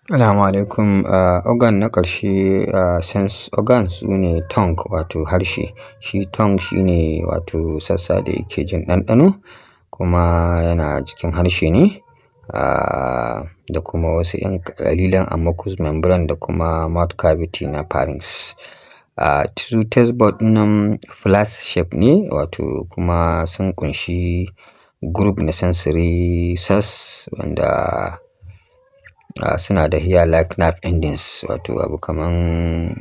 Assalamu alaikum. Organ na ƙarshe, sense organ su ne tongue wato harshe. Shi tongue shine wato sassa da yake jin ɗanɗano kuma yana cikin harshe ne, da kuma wasu 'yan ƙalilan a mucous membrane da kuma mouth cavity na pharynx. Su taste bud nan flat shape ne wato kuma sun ƙunshi group na sensory cells wanda suna da hair like nerve endings wato abu kaman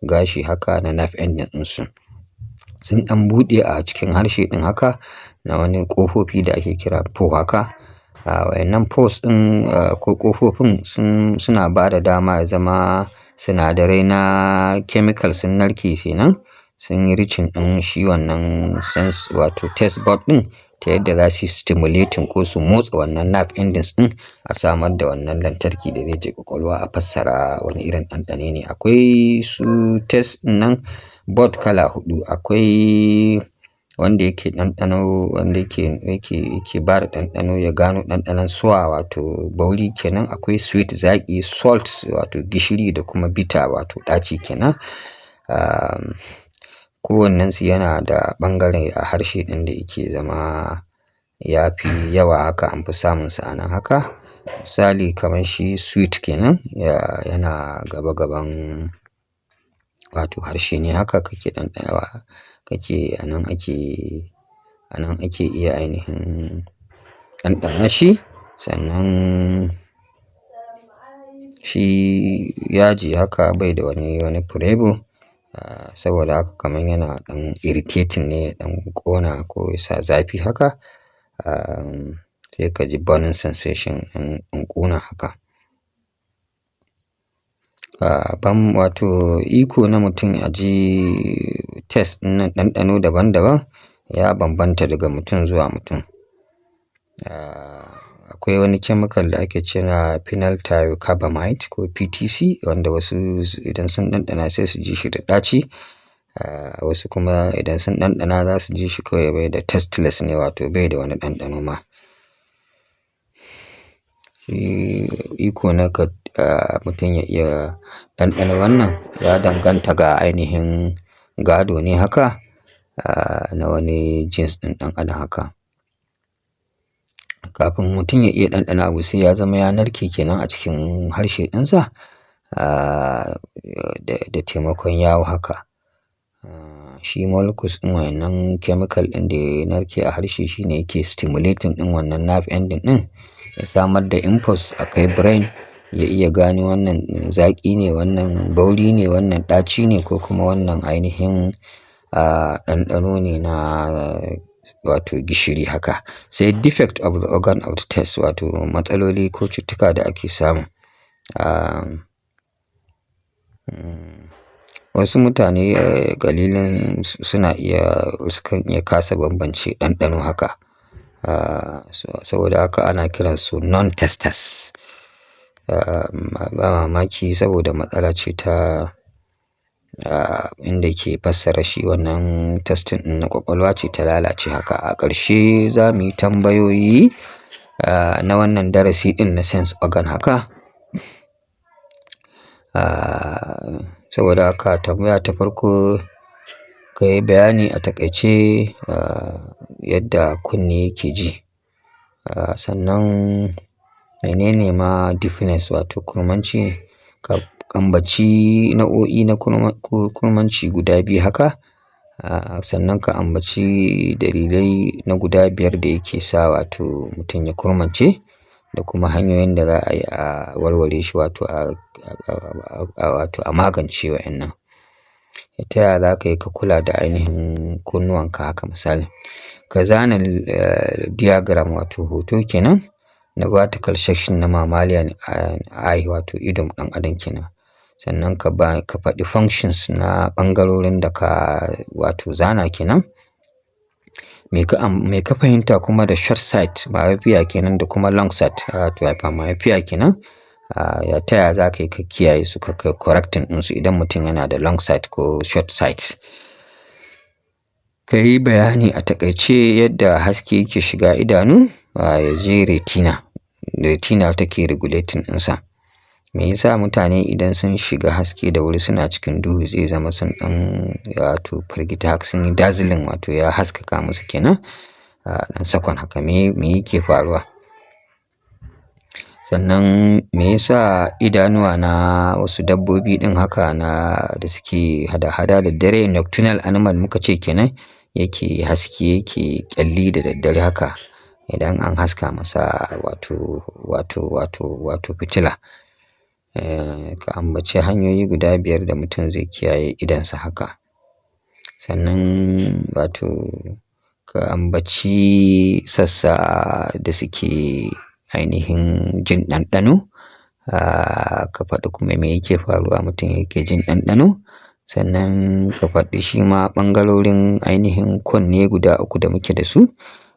gashi haka na nerve endings ɗinsu. Sun ɗan buɗe a cikin harshe ɗin haka na wani ƙofofi da ake kira pore haka. Waɗannan pores ɗin ko ƙofofin suna ba da dama ya zama sinadarai na chemical sun narke kenan, sun yi reaching ɗin shi wannan sense wato taste bud ɗin ta yadda za su yi stimulating ko su motsa wannan nerve endings ɗin a samar da wannan lantarki da zai je ƙwaƙwalwa a fassara wani irin ɗanɗano ne. Akwai su taste nan bud kala huɗu. Akwai wanda yake ɗanɗano, wanda yake bada ɗanɗano ya gano ɗanɗanon sour wato bauri kenan. Akwai sweet zaƙi, salt wato gishiri da kuma bitter wato ɗaci kenan. Kowannensu yana da ɓangare a harshe ɗin da yake zama ya fi yawa haka an fi samunsa a nan haka. Misali kamar shi sweet kenan yana gaba gaban wato harshe ne haka kake ɗanɗanawa kake a nan ake iya ainihin ɗanɗana shi. Sannan shi yaji haka bai da wani flavor, saboda haka kamar yana ɗan irritating ne, ɗan ƙona ko yasa zafi haka. Sai ka ji burning sensation ɗan ƙuna haka. Wato iko na mutum ya ji taste ɗin ɗanɗano daban daban ya bambanta daga mutum zuwa mutum. Akwai wani chemical da ake cewa phenyltrycarbamide ko PTC wanda wasu idan sun ɗanɗana sai su ji shi da ɗaci. Wasu kuma idan sun ɗanɗana za su ji shi kawai bai da tasteless ne wato bai da wani ɗanɗano ma. Iko na mutum ya iya ɗanɗana wannan ya danganta ga ainihin gado ne haka na wani genes ɗin ɗan adam haka. Kafin mutum ya iya ɗanɗana abu sai ya zama ya narke kenan a cikin harshe ɗinsa da taimakon yawu haka. Shi molecules ɗin wannan chemical ɗin da ya narke a harshe shine yake stimulating ɗin wannan nerve ending ɗin ya samar da impulse a kai brain ya iya gane wannan zaƙi ne, wannan bauri ne, wannan ɗaci ne ko kuma wannan ainihin ɗanɗano ne na wato gishiri haka. Sai defect of the organ of the taste wato matsaloli ko cututtuka da ake samu. Wasu mutane ƙalilan sukan iya kasa bambance ɗanɗano haka. Saboda haka ana kiransu non-testers. Ba mamaki saboda matsala ce ta inda ke fassara shi wannan testing ɗin na ƙwaƙwalwa ce ta lalace haka. A ƙarshe za mu yi tambayoyi na wannan darasi ɗin na sense organ haka. Saboda haka tambaya ta farko ka yi bayani a taƙaice yadda kunne yake ji. Sannan menene ma deafness wato kurmanci, ka ambaci nau'o'i na kurmanci guda biyu haka. Sannan ka ambaci dalilai na guda biyar da yake sa wato mutum ya kurmance da kuma hanyoyin da za a yi a warware shi wato a magance wa'annan. Ta yaya za ka yi ka kula da ainihin kunnuwanka haka misali. Ka zana diagram wato hoto kenan na vertical section na mammalian eye wato idon ɗan adam kenan. Sannan ka faɗi functions na ɓangarorin da ka wato zana kenan. Me ka fahimta kuma da short sight myopia kenan da kuma long sight wato hypermyopia kenan. Ta yaya za ka yi ka kiyaye su ka correcting ɗinsu idan mutum yana da long sight ko short sight. Ka yi bayani a taƙaice yadda haske yake shiga idanu ya je retina. Retina take regulating ɗinsa. Me yasa mutane idan sun shiga haske da wuri suna cikin duhu zai zama sun ɗan wato firgita haka sun yi dazzling wato ya haskaka musu kenan ɗan sakon haka me yake faruwa? Sannan me yasa idanuwa na wasu dabbobi ɗin haka da suke hada-hada da dare nocturnal animal muka ce kenan yake haske yake ƙyalli da daddare haka idan an haska masa wato fitila. Ka ambaci hanyoyi guda 5 da mutum zai kiyaye idonsa haka. Sannan wato ka ambaci sassa da suke ainihin jin ɗanɗano. Ka faɗi kuma me yake faruwa mutum yake jin ɗanɗano. Sannan ka faɗi shi ma ɓangarorin ainihin kunne guda 3 da muke da su.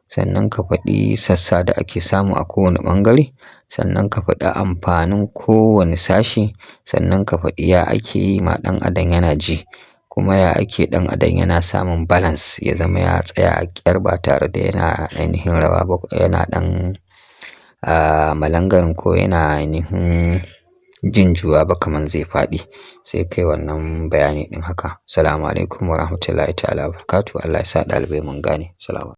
Sannan ka faɗi sassa da ake samu a kowane ɓangare. Sannan ka faɗi amfanin kowane sashi. Sannan ka faɗi ya ake yi ma ɗan adam yana ji kuma ya ake ɗan adam yana samun balance ya zama ya tsaya a ƙyar ba tare da yana ainihin rawa ba yana ɗan malangarin ko yana ainihin jin juwa ba kamar zai faɗi. Sai kai wannan bayani ɗin haka. Assalamu alaikum wa rahmatullahi ta'ala wa barakatuh. Allah ya sa ɗalibai mun gane. Salam.